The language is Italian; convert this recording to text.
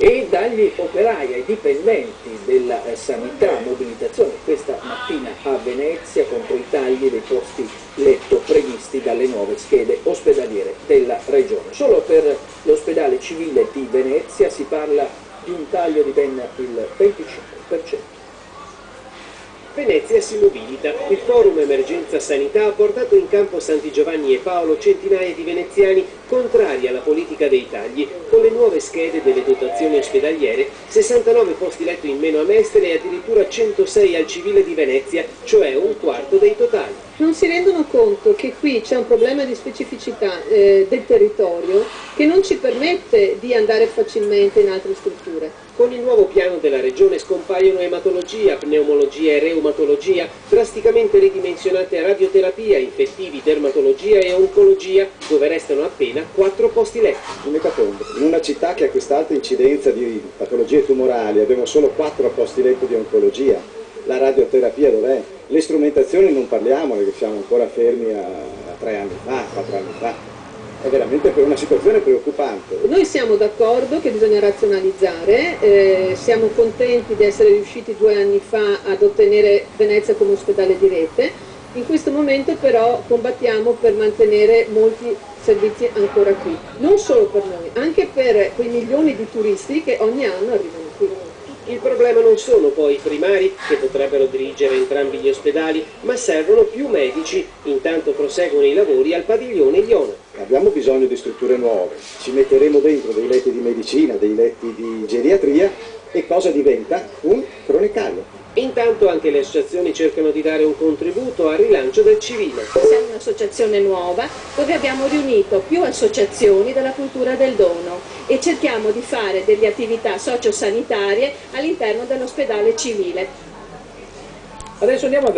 E dagli operai ai dipendenti della sanità, mobilitazione questa mattina a Venezia contro i tagli dei posti letto previsti dalle nuove schede ospedaliere della regione. Solo per l'ospedale civile di Venezia si parla di un taglio di ben il 25%. Venezia si mobilita. Il forum Emergenza Sanità ha portato in campo Santi Giovanni e Paolo centinaia di veneziani contrari alla politica dei tagli. Con le nuove schede delle dotazioni ospedaliere, 69 posti letto in meno a Mestre e addirittura 106 al civile di Venezia, cioè un quarto dei totali. Non si rendono conto che qui c'è un problema di specificità del territorio che non ci permette di andare facilmente in altre strutture. Con il nuovo piano della regione scompaiono ematologia, pneumologia e reumatologia, drasticamente ridimensionate a radioterapia, infettivi, dermatologia e oncologia, dove restano appena 4 posti letto. Un'ecatombe. In una città che ha quest'alta incidenza di patologie tumorali abbiamo solo 4 posti letto di oncologia. La radioterapia dov'è? Le strumentazioni non parliamone, che siamo ancora fermi a 3 anni fa, 4 anni fa. È veramente una situazione preoccupante. Noi siamo d'accordo che bisogna razionalizzare, siamo contenti di essere riusciti 2 anni fa ad ottenere Venezia come ospedale di rete. In questo momento però combattiamo per mantenere molti servizi ancora qui, non solo per noi, anche per quei milioni di turisti che ogni anno arrivano qui. Il problema non sono poi i primari, che potrebbero dirigere entrambi gli ospedali, ma servono più medici. Intanto proseguono i lavori al padiglione Iona. Abbiamo bisogno di strutture nuove, ci metteremo dentro dei letti di medicina, dei letti di geriatria e cosa diventa? Un cronicario. Intanto anche le associazioni cercano di dare un contributo al rilancio del civile. Siamo un'associazione nuova dove abbiamo riunito più associazioni della cultura del dono e cerchiamo di fare delle attività sociosanitarie all'interno dell'ospedale civile. Adesso andiamo a